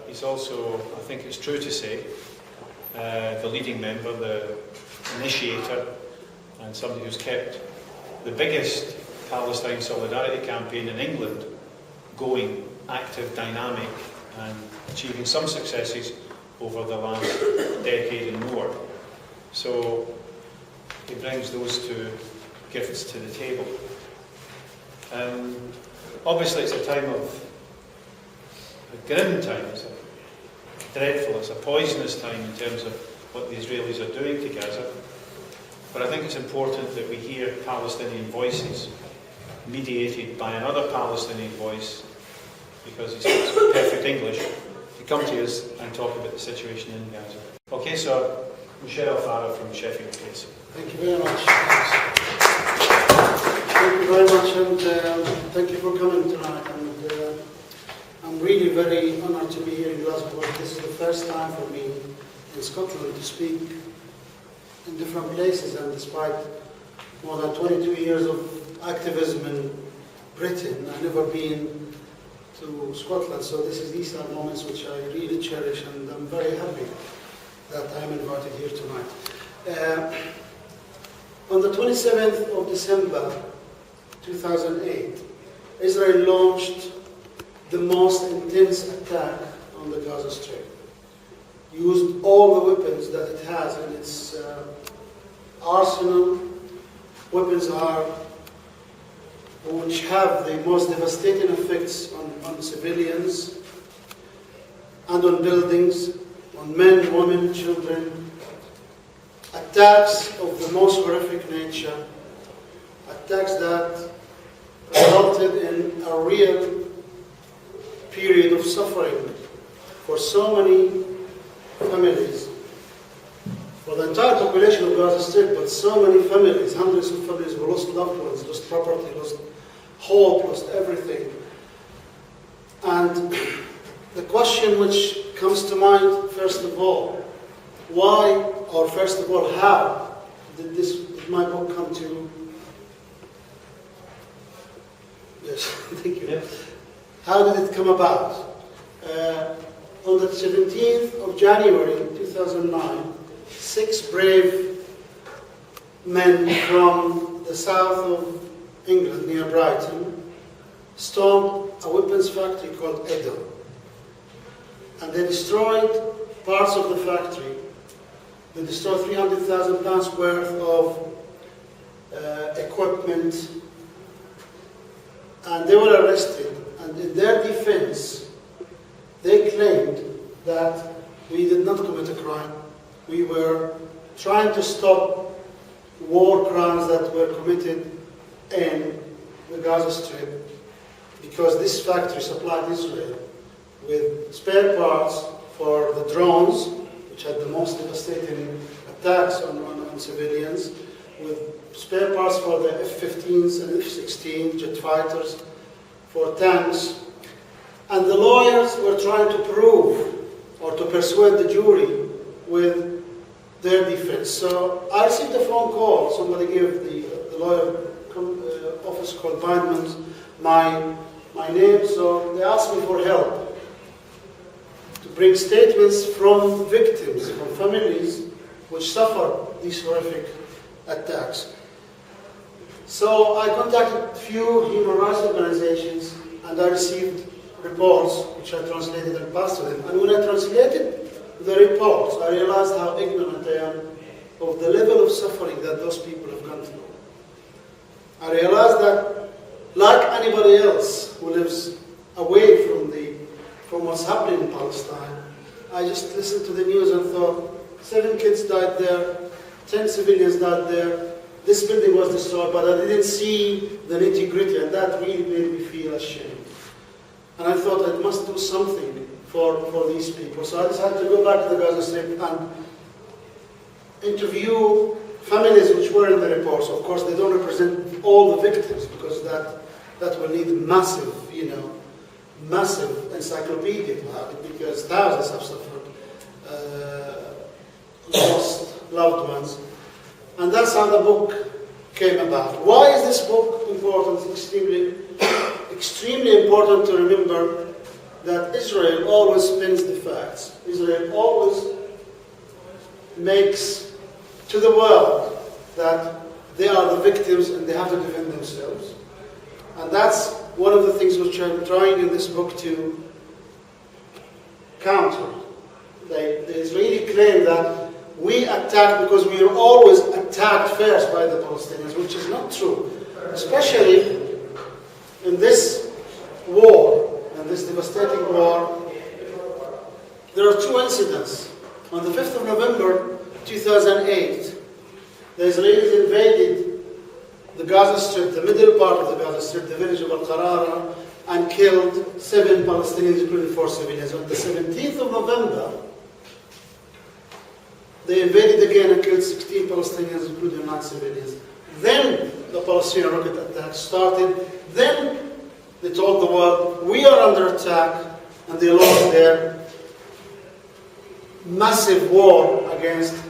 he's also, I think it's true to say, the leading member, the initiator, and somebody who's kept the biggest Palestine solidarity campaign in England going, active, dynamic, and achieving some successes over the last decade and more. So he brings those two gifts to the table. Obviously it's a time of a grim time, it's a dreadful, it's a poisonous time in terms of what the Israelis are doing to Gaza. But I think it's important that we hear Palestinian voices mediated by another Palestinian voice, because he speaks perfect English, to come to us and talk about the situation in Gaza. Okay, so Musheir El Farra from Sheffield, please. Thank you very much. Thank you very much, and thank you for coming tonight. And I'm really very honoured to be here in Glasgow. This is the first time for me in Scotland to speak in different places, and despite more than 22 years of activism in Britain, I've never been to Scotland, so these are moments which I really cherish, and I'm very happy that I'm invited here tonight. On the 27th of December 2008, Israel launched the most intense attack on the Gaza Strip. Used all the weapons that it has in its arsenal. Weapons which have the most devastating effects on civilians and on buildings, on men, women, children. Attacks of the most horrific nature. Attacks that resulted in a real period of suffering for so many families, for the entire population of Gaza Strip, but so many families, hundreds of families who lost loved ones, lost property, lost hope, lost everything. And the question which comes to mind, first of all, why, or first of all, how did my book come to? Yes, thank you. Yes. How did it come about? On the 17th of January 2009, 6 brave men from the south of England, near Brighton, stormed a weapons factory called Edel. And they destroyed parts of the factory. They destroyed £300,000 worth of equipment, and they were arrested. And in their defense, they claimed that we did not commit a crime. We were trying to stop war crimes that were committed in the Gaza Strip, because this factory supplied Israel with spare parts for the drones, which had the most devastating attacks on civilians, with spare parts for the F-15s and F-16 jet fighters, for tanks. And the lawyers were trying to prove or to persuade the jury with their defense. So I received a phone call. Somebody gave the lawyer office called Bindman's my name, so they asked me for help to bring statements from victims, from families which suffered these horrific attacks. So I contacted a few human rights organizations, and I received reports which I translated and passed to them. And when I translated the reports, I realized how ignorant I am of the level of suffering that those people have gone through. I realized that, like anybody else who lives away from what's happening in Palestine, I just listened to the news and thought, 7 kids died there, 10 civilians died there, this building was destroyed, but I didn't see the nitty-gritty, and that really made me feel ashamed. And I thought I must do something for these people. So I decided to go back to the Gaza Strip and interview families which were in the reports. Of course, they don't represent all the victims, because that will need massive, massive encyclopedia to have it, because thousands have suffered, lost loved ones. And that's how the book came about. Why is this book important? It's extremely important to remember that Israel always spins the facts. Israel always makes to the world that they are the victims and they have to defend themselves. And that's one of the things which I'm trying in this book to counter. The Israeli claim that we attack because we are always attacked first by the Palestinians, which is not true. Especially in this war, in this devastating war, there are two incidents. On the 5th of November 2008, the Israelis invaded the Gaza Strip, the middle part of the Gaza Strip, the village of Al-Qarara, and killed 7 Palestinians, including 4 civilians. On the 17th of November, they invaded again and killed 16 Palestinians, including 9 civilians. Then the Palestinian rocket attack started. Then they told the world, we are under attack, and they launched their massive war against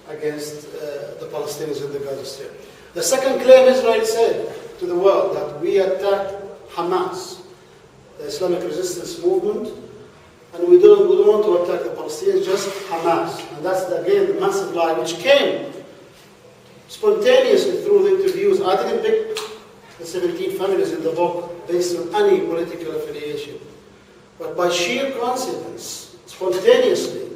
the Palestinians in the Gaza Strip. The second claim Israel said to the world that we attacked Hamas, the Islamic resistance movement, and we don't want to attack the Palestinians, just Hamas. And that's, again, the massive lie which came spontaneously through the interviews. I didn't pick the 17 families in the book based on any political affiliation. But by sheer coincidence, spontaneously,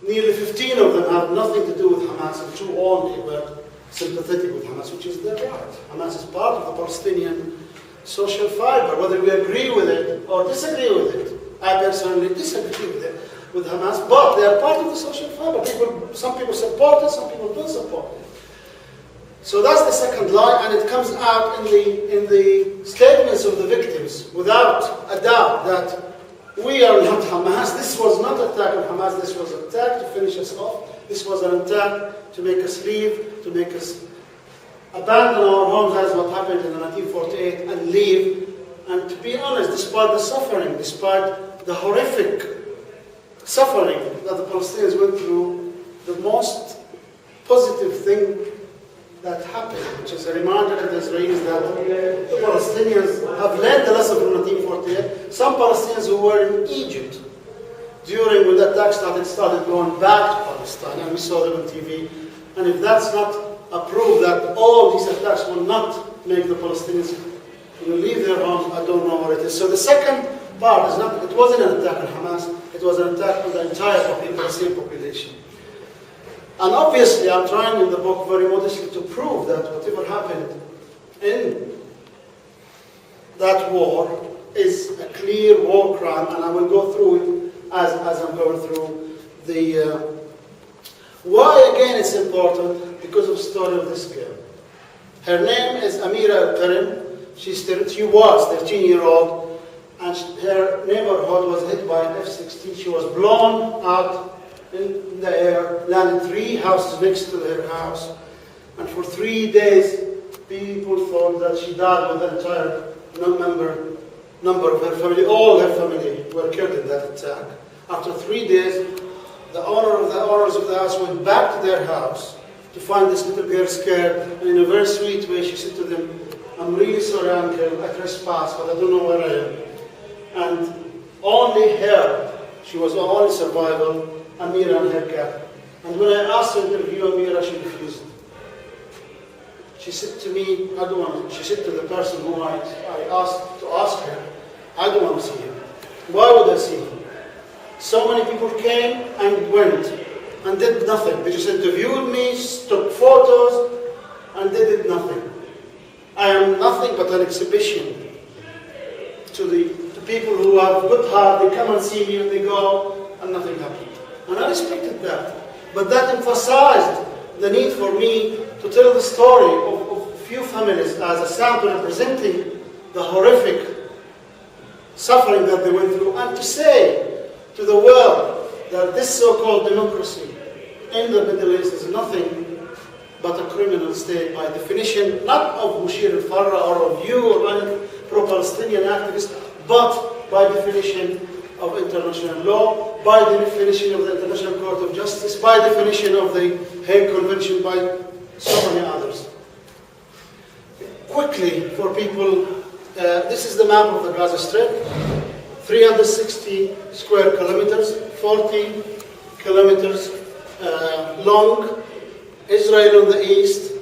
nearly 15 of them have nothing to do with Hamas, and 2 only were sympathetic with Hamas, which is their right. Hamas is part of the Palestinian social fiber, whether we agree with it or disagree with it. I personally disagree with Hamas, but they are part of the social fiber. Some people support it, some people don't support it. So that's the second lie, and it comes out in the statements of the victims, without a doubt, that we are not Hamas. This was not an attack on Hamas. This was an attack to finish us off. This was an attack to make us leave, to make us abandon our homes, as what happened in 1948, and leave. And to be honest, despite the suffering, despite the horrific suffering that the Palestinians went through, the most positive thing that happened, which is a reminder to the Israelis that the Palestinians have learned the lesson from 1948. Some Palestinians who were in Egypt during when the attack started going back to Palestine, and we saw them on TV. And if that's not a proof that all these attacks will not make the Palestinians leave their homes, I don't know what it is. So the second part is not, it wasn't an attack on Hamas, it was an attack on the entire Palestinian population. And obviously, I'm trying in the book very modestly to prove that whatever happened in that war is a clear war crime, and I will go through it as I'm going through the... Why, again, it's important? Because of the story of this girl. Her name is Amira Al-Karim. She was 13-year-old, and her neighborhood was hit by an F-16. She was blown out in the air, landed 3 houses next to her house, and for 3 days people thought that she died with the entire number of her family. All her family were killed in that attack. After 3 days, the owners of the house went back to their house to find this little girl scared, and in a very sweet way she said to them, "I'm really sorry, uncle, I trespassed, but I don't know where I am." And only her, she was the only survivor, Amira and her cat. And when I asked her to interview Amira, she refused. She said to me, I don't want to. She said to the person who I asked to ask her, I don't want to see him. Why would I see him? So many people came and went and did nothing. They just interviewed me, took photos, and they did nothing. I am nothing but an exhibition to people who have good heart. They come and see me and they go, and nothing happened. And I respected that. But that emphasized the need for me to tell the story of a few families as a sample representing the horrific suffering that they went through, and to say to the world that this so-called democracy in the Middle East is nothing but a criminal state by definition, not of Musheir El Farra or of you or any pro-Palestinian activist, but by definition of international law, by the definition of the International Court of Justice, by definition of the Hague Convention, by so many others. Quickly, for people, this is the map of the Gaza Strip. 360 square kilometers, 40 kilometers long. Israel on the east,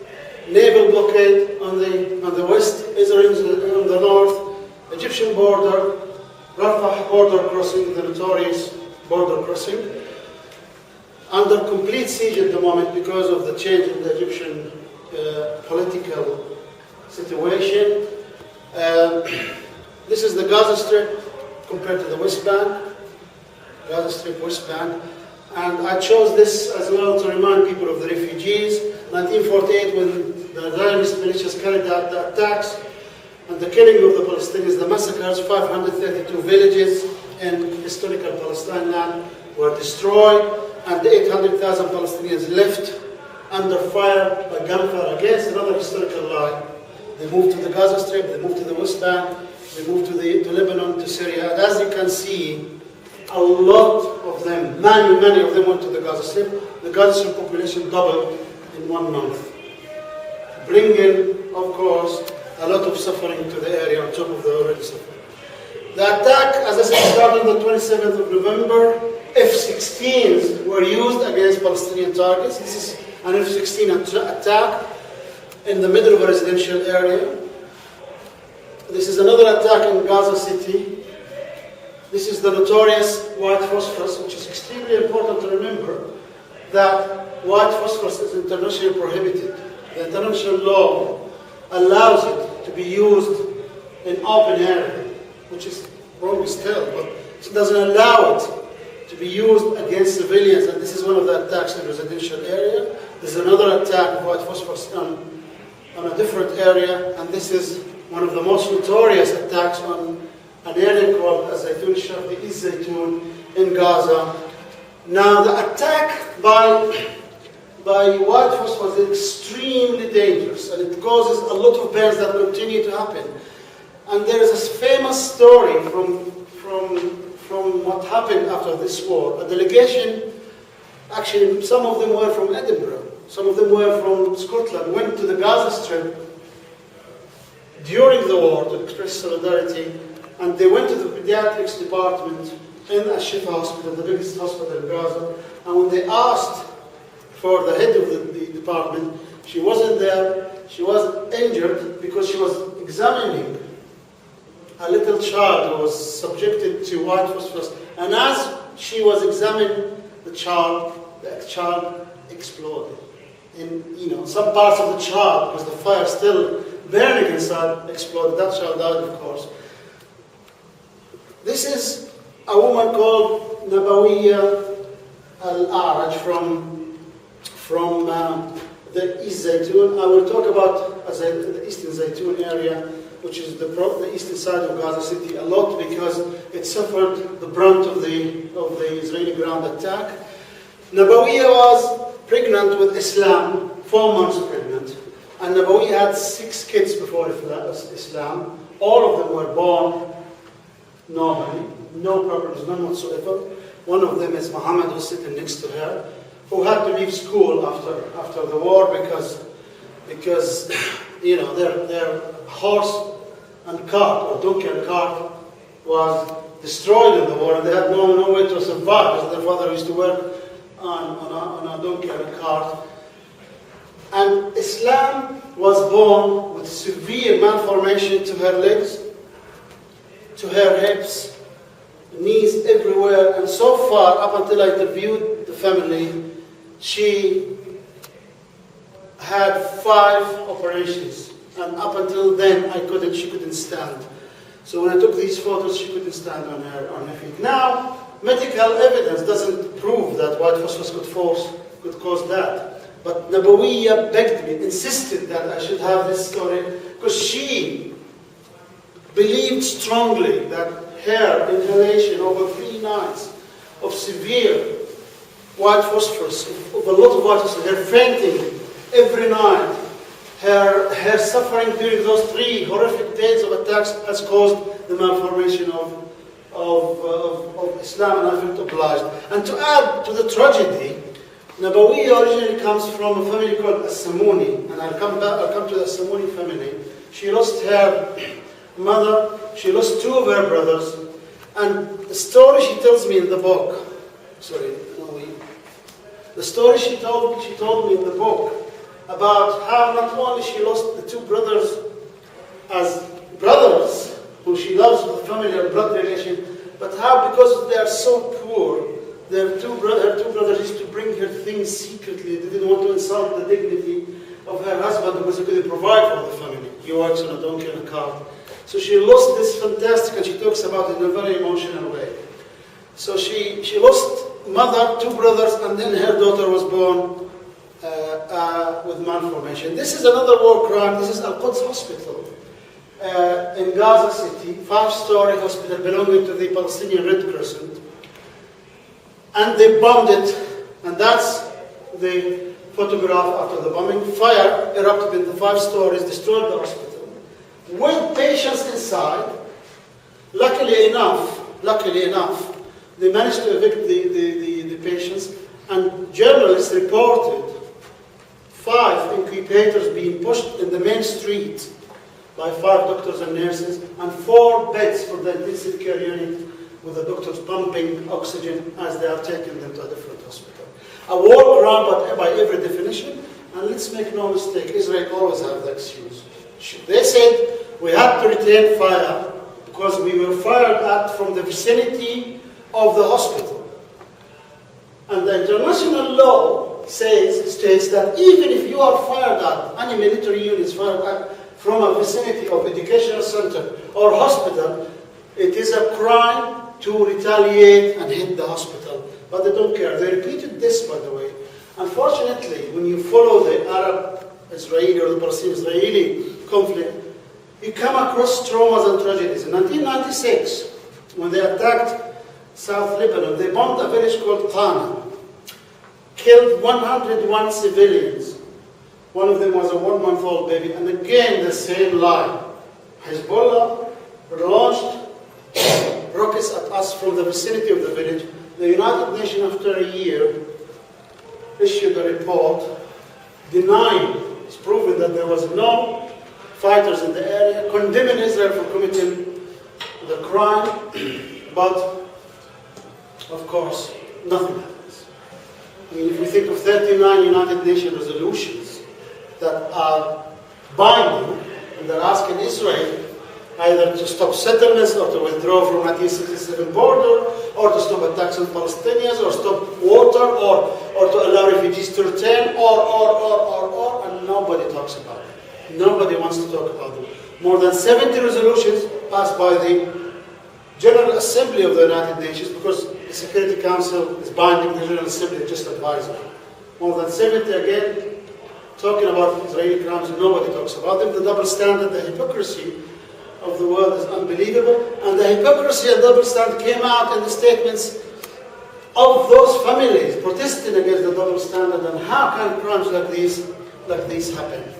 naval blockade on the west, Israel on the north, Egyptian border, Rafah border crossing, the notorious border crossing, under complete siege at the moment because of the change in the Egyptian political situation. This is the Gaza Strip compared to the West Bank, Gaza Strip, West Bank. And I chose this as well to remind people of the refugees. 1948, when the Zionist militias carried out the attacks and the killing of the Palestinians, the massacres, 532 villages in historical Palestine land were destroyed, and the 800,000 Palestinians left under fire by gunfire against another historical lie. They moved to the Gaza Strip, they moved to the West Bank, they moved to Lebanon, to Syria. And as you can see, a lot of them, many of them went to the Gaza Strip. The Gaza Strip population doubled in 1 month, bringing, of course, a lot of suffering to the area on top of the already suffering. The attack, as I said, started on the 27th of November. F-16s were used against Palestinian targets. This is an F-16 attack in the middle of a residential area. This is another attack in Gaza City. This is the notorious white phosphorus, which is extremely important to remember that white phosphorus is internationally prohibited. The international law allows it to be used in open area, which is wrong still, but it doesn't allow it to be used against civilians, and this is one of the attacks in residential area. There's another attack of white phosphorus on a different area, and this is one of the most notorious attacks on an area called Zaytun Sharqi, East Zaytun in Gaza. Now the attack by white phosphorus is extremely dangerous, and it causes a lot of burns that continue to happen. And there is a famous story from what happened after this war. A delegation, actually some of them were from Edinburgh, some of them were from Scotland, went to the Gaza Strip during the war to express solidarity, and they went to the pediatrics department in Al-Shifa Hospital, the biggest hospital in Gaza, and when they asked for the head of the department, she wasn't there. She was injured because she was examining a little child who was subjected to white phosphorus, and as she was examining the child exploded. And some parts of the child, because the fire still burning inside, exploded. That child died, of course. This is a woman called Nabawiyya Al-A'raj from the East Zaytun. I will talk about the Eastern Zaytun area, which is the eastern side of Gaza City, a lot because it suffered the brunt of the Israeli ground attack. Nabawiyya was pregnant with Islam, 4 months pregnant, and Nabawiyya had 6 kids before Islam. All of them were born normally, no problems, none whatsoever. One of them is Muhammad, who's sitting next to her, who had to leave school after the war because their horse and cart, or donkey and cart, was destroyed in the war, and they had no way to survive, because their father used to work on a donkey and a cart. And Islam was born with severe malformation to her legs, to her hips, knees, everywhere, and so far, up until I interviewed the family, she had 5 operations, and up until then she couldn't stand. So when I took these photos, she couldn't stand on her feet. Now, medical evidence doesn't prove that white phosphorus could cause that. But Nabawiyya begged me, insisted that I should have this story, because she believed strongly that her inhalation over 3 nights of severe white phosphorus, of a lot of white phosphorus, her fainting every night, her suffering during those 3 horrific days of attacks has caused the malformation of Islam, and I felt obliged. And to add to the tragedy, Nabawiyya originally comes from a family called As-Samuni, and I'll come to the As-Samuni family. She lost her mother, she lost 2 of her brothers, And the story she tells me in the book, the story she told me in the book about how not only she lost the two brothers as brothers, who she loves with family and blood relation, but how because they are so poor, her two brothers used to bring her things secretly. They didn't want to insult the dignity of her husband because he couldn't provide for the family. He works on a donkey and a cart. So she lost this fantastic, and she talks about it in a very emotional way. So she lost mother, two brothers, and then her daughter was born with malformation. This is another war crime. This is Al-Quds Hospital in Gaza City, 5-story hospital belonging to the Palestinian Red Crescent. And they bombed it, and that's the photograph after the bombing. Fire erupted in the 5 stories, destroyed the hospital. With patients inside, luckily enough, they managed to evict the patients, and journalists reported 5 incubators being pushed in the main street by 5 doctors and nurses, and 4 beds for the intensive care unit with the doctors pumping oxygen as they are taking them to a different hospital. A war crime, but by every definition, and let's make no mistake, Israel always have the excuse. They said we had to retain fire because we were fired at from the vicinity of the hospital. And the international law states that even if you are fired at, any military unit is fired at from a vicinity of educational center or hospital, it is a crime to retaliate and hit the hospital. But they don't care. They repeated this, by the way. Unfortunately, when you follow the Arab-Israeli or the Palestinian-Israeli conflict, you come across traumas and tragedies. In 1996, when they attacked South Lebanon, they bombed a village called Qana, killed 101 civilians. One of them was a 1-month-old baby. And again, the same lie. Hezbollah launched rockets at us from the vicinity of the village. The United Nations, after a year, issued a report denying, it's proven that there was no fighters in the area, condemning Israel for committing the crime, but of course, nothing happens. I mean, if we think of 39 United Nations resolutions that are binding, and they're asking Israel either to stop settlements or to withdraw from 1967 border, or to stop attacks on Palestinians, or stop water, or to allow refugees to return, and nobody talks about it. Nobody wants to talk about them. More than 70 resolutions passed by the General Assembly of the United Nations, because the Security Council is binding, the General Assembly is just advisory. More than 70 again, talking about Israeli crimes, nobody talks about them. The double standard, the hypocrisy of the world is unbelievable, and the hypocrisy and double standard came out in the statements of those families protesting against the double standard, and how can crimes like these happen?